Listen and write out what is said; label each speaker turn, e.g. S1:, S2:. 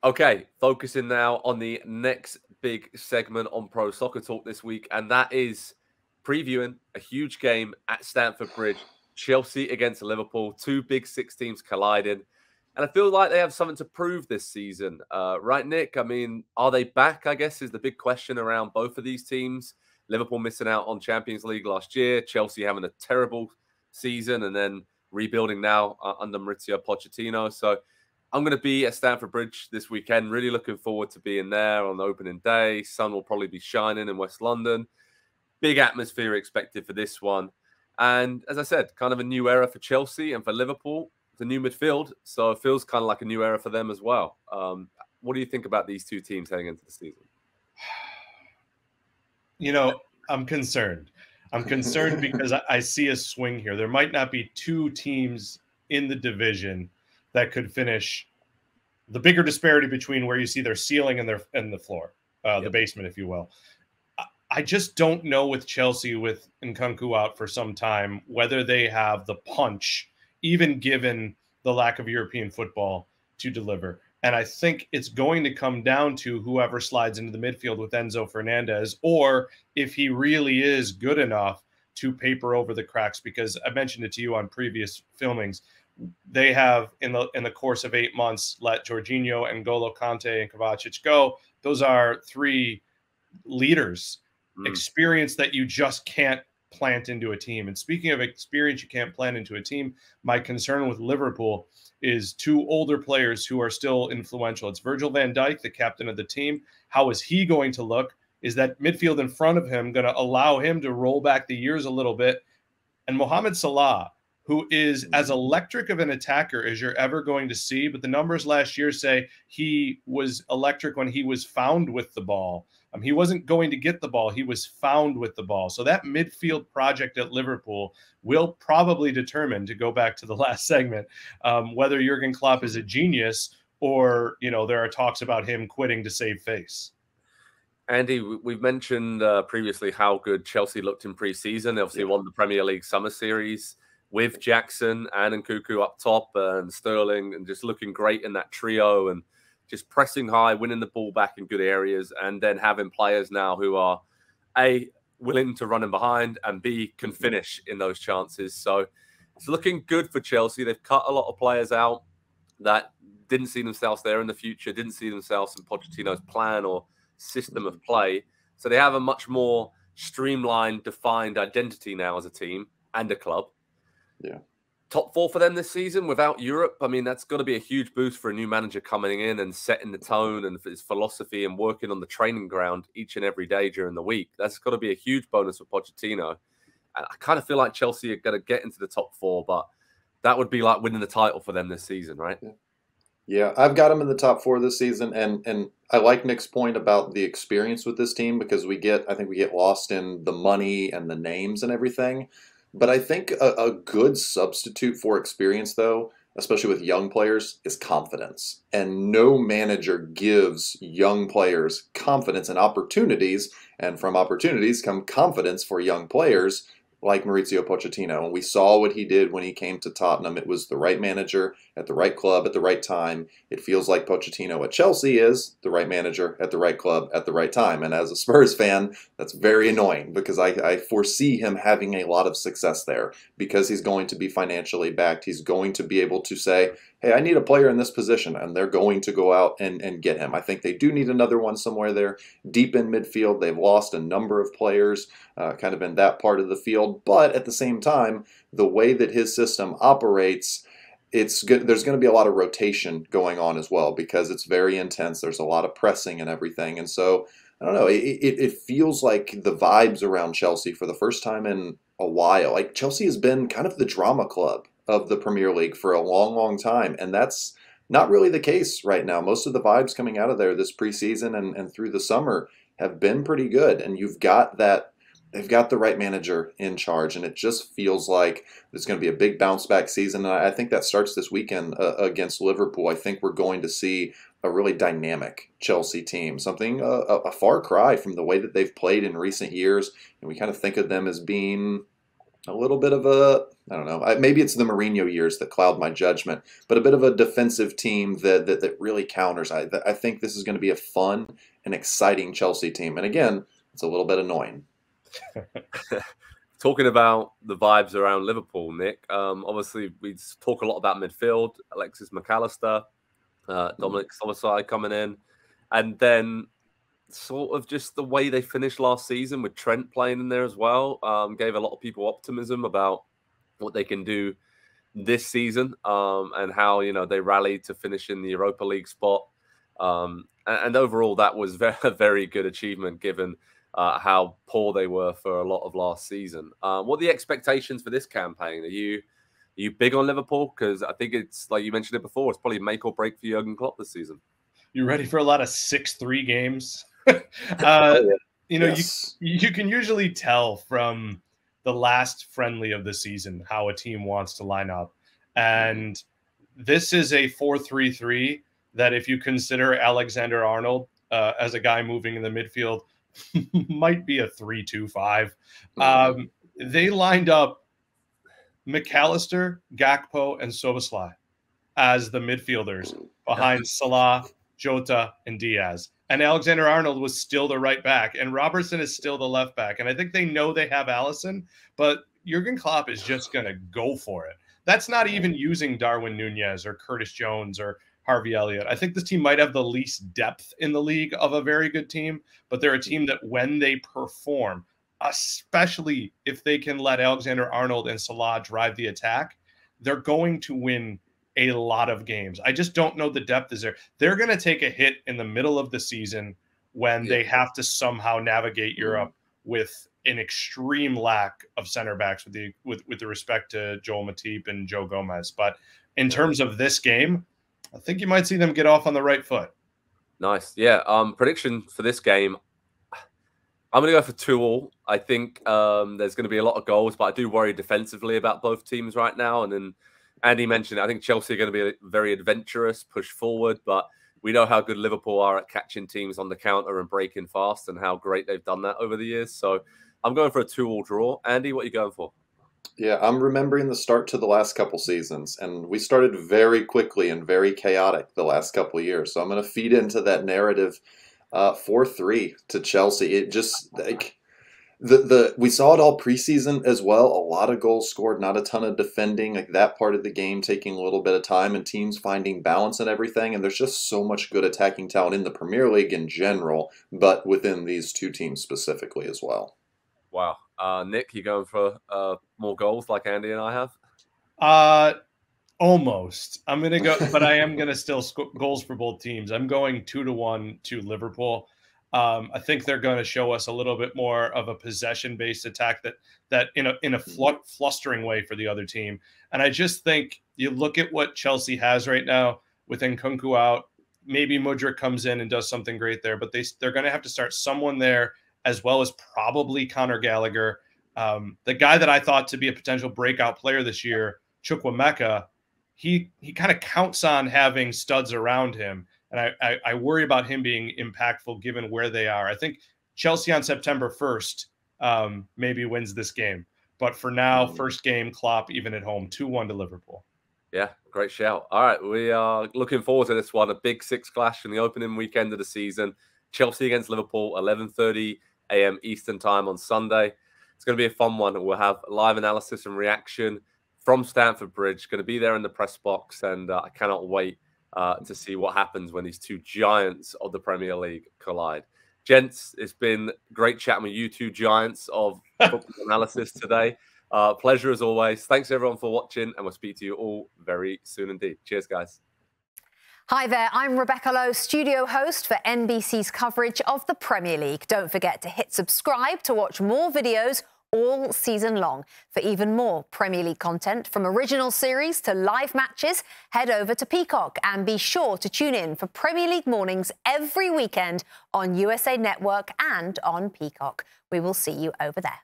S1: Okay, focusing now on the next big segment on Pro Soccer Talk this week, and that is previewing a huge game at Stamford Bridge. Chelsea against Liverpool, two big six teams colliding. And I feel like they have something to prove this season. Right, Nick? I mean, are they back, I guess, is the big question around both of these teams. Liverpool missing out on Champions League last year, Chelsea having a terrible season, and then rebuilding now under Maurizio Pochettino. So I'm going to be at Stamford Bridge this weekend. Really looking forward to being there on the opening day. Sun will probably be shining in West London. Big atmosphere expected for this one. And as I said, kind of a new era for Chelsea and for Liverpool. It's a new midfield, so it feels kind of like a new era for them as well. What do you think about these two teams heading into the season?
S2: You know, I'm concerned. I'm concerned because I see a swing here. There might not be two teams in the division that could finish the bigger disparity between where you see their ceiling and the floor, the basement, if you will. I just don't know with Chelsea, with Nkunku out for some time, whether they have the punch, even given the lack of European football, to deliver. And I think it's going to come down to whoever slides into the midfield with Enzo Fernandez, or if he really is good enough to paper over the cracks. Because I mentioned it to you on previous filmings, they have in the course of 8 months let Jorginho and N'Golo Kante and Kovacic go. Those are three leaders, experience that you just can't plant into a team. And speaking of experience you can't plant into a team, my concern with Liverpool is two older players who are still influential. It's Virgil van Dijk, the captain of the team. How is he going to look? Is that midfield in front of him going to allow him to roll back the years a little bit? And Mohamed Salah, who is as electric of an attacker as you're ever going to see, but the numbers last year say he was electric when he was found with the ball. He wasn't going to get the ball. He was found with the ball. So that midfield project at Liverpool will probably determine, to go back to the last segment, whether Jurgen Klopp is a genius or, there are talks about him quitting to save face.
S1: Andy, we've mentioned previously how good Chelsea looked in pre-season. They obviously won the Premier League Summer Series with Jackson and Nkunku up top and Sterling, and just looking great in that trio and just pressing high, winning the ball back in good areas, and then having players now who are A, willing to run in behind, and B, can finish in those chances. So it's looking good for Chelsea. They've cut a lot of players out that didn't see themselves there in the future, didn't see themselves in Pochettino's plan or system of play. So they have a much more streamlined, defined identity now as a team and a club.
S3: Yeah.
S1: Top four for them this season without Europe. I mean, that's got to be a huge boost for a new manager coming in and setting the tone and his philosophy and working on the training ground each and every day during the week. That's got to be a huge bonus for Pochettino. And I kind of feel like Chelsea are going to get into the top four, but that would be like winning the title for them this season, right?
S3: Yeah, I've got them in the top four this season, and I like Nick's point about the experience with this team, because I think we get lost in the money and the names and everything. But I think a good substitute for experience, though, especially with young players, is confidence. And no manager gives young players confidence and opportunities, and from opportunities come confidence for young players like Maurizio Pochettino. And we saw what he did when he came to Tottenham. It was the right manager at the right club at the right time. It feels like Pochettino at Chelsea is the right manager at the right club at the right time. And as a Spurs fan, that's very annoying, because I foresee him having a lot of success there, because he's going to be financially backed. He's going to be able to say, hey, I need a player in this position, and they're going to go out and get him. I think they do need another one somewhere there. Deep in midfield, they've lost a number of players kind of in that part of the field. But at the same time, the way that his system operates, it's good. There's going to be a lot of rotation going on as well, because it's very intense. There's a lot of pressing and everything. And so, I don't know, it feels like the vibes around Chelsea for the first time in a while. Like, Chelsea has been kind of the drama club of the Premier League for a long, long time. And that's not really the case right now. Most of the vibes coming out of there this preseason and through the summer have been pretty good. And you've got that, they've got the right manager in charge. And it just feels like there's going to be a big bounce back season. And I think that starts this weekend against Liverpool. I think we're going to see a really dynamic Chelsea team, something, a far cry from the way that they've played in recent years. And we kind of think of them as being a little bit of a, I don't know, maybe it's the Mourinho years that cloud my judgment, but a bit of a defensive team that really counters. I think this is going to be a fun and exciting Chelsea team. And again, it's a little bit annoying.
S1: Talking about the vibes around Liverpool, Nick, obviously we talk a lot about midfield, Alexis McAllister, Dominic Szoboszlai coming in, and then sort of just the way they finished last season with Trent playing in there as well, gave a lot of people optimism about what they can do this season, and how, you know, they rallied to finish in the Europa League spot. And overall, that was a very good achievement given how poor they were for a lot of last season. What are the expectations for this campaign? Are you big on Liverpool? Because I think it's, like you mentioned it before, it's probably make or break for Jurgen Klopp this season.
S2: You ready for a lot of 6-3 games? You know,
S3: Yes.
S2: you can usually tell from the last friendly of the season how a team wants to line up. And this is a 4-3-3 that, if you consider Alexander-Arnold as a guy moving in the midfield, might be a 3-2-5. They lined up McAllister, Gakpo, and Szoboszlai as the midfielders behind Salah, Jota, and Diaz. And Alexander-Arnold was still the right back, and Robertson is still the left back. And I think they know they have Alisson, but Jurgen Klopp is just going to go for it. That's not even using Darwin Nunez or Curtis Jones or Harvey Elliott. I think this team might have the least depth in the league of a very good team, but they're a team that when they perform, especially if they can let Alexander-Arnold and Salah drive the attack, they're going to win a lot of games. I just don't know the depth is there. They're going to take a hit in the middle of the season when they have to somehow navigate Europe with an extreme lack of center backs with the respect to Joel Matip and Joe Gomez. But in terms of this game, I think you might see them get off on the right foot.
S1: Nice. Yeah. Prediction for this game, I'm going to go for 2-2. I think there's going to be a lot of goals, but I do worry defensively about both teams right now. And then Andy mentioned it, I think Chelsea are going to be very adventurous, push forward, but we know how good Liverpool are at catching teams on the counter and breaking fast and how great they've done that over the years. So I'm going for a 2-2 draw. Andy, what are you going for?
S3: Yeah, I'm remembering the start to the last couple seasons, and we started very quickly and very chaotic the last couple of years. So I'm going to feed into that narrative, 4-3 to Chelsea. It just like we saw it all preseason as well. A lot of goals scored, not a ton of defending. Like that part of the game taking a little bit of time, and teams finding balance and everything. And there's just so much good attacking talent in the Premier League in general, but within these two teams specifically as well.
S1: Wow. Nick, you going for more goals like Andy and I have?
S2: Almost. I'm going to go, but I am going to still score goals for both teams. I'm going 2-1 to Liverpool. I think they're going to show us a little bit more of a possession-based attack that in a flustering way for the other team. And I just think you look at what Chelsea has right now with Nkunku out. Maybe Mudryk comes in and does something great there, but they're going to have to start someone there, as well as probably Conor Gallagher. The guy that I thought to be a potential breakout player this year, Chukwuemeka, he kind of counts on having studs around him. And I worry about him being impactful given where they are. I think Chelsea on September 1st maybe wins this game. But for now, first game, Klopp, even at home, 2-1 to Liverpool.
S1: Yeah, great shout. All right, we are looking forward to this one. A big six clash in the opening weekend of the season. Chelsea against Liverpool, 11:30 a.m. Eastern time on Sunday. It's going to be a fun one. We'll have live analysis and reaction from Stamford Bridge. Going to be there in the press box, and I cannot wait to see what happens when these two giants of the Premier League collide. Gents, it's been great chatting with you two giants of football analysis today. Pleasure as always. Thanks everyone for watching, and we'll speak to you all very soon indeed. Cheers, guys.
S4: Hi there, I'm Rebecca Lowe, studio host for NBC's coverage of the Premier League. Don't forget to hit subscribe to watch more videos all season long. For even more Premier League content, from original series to live matches, head over to Peacock and be sure to tune in for Premier League mornings every weekend on USA Network and on Peacock. We will see you over there.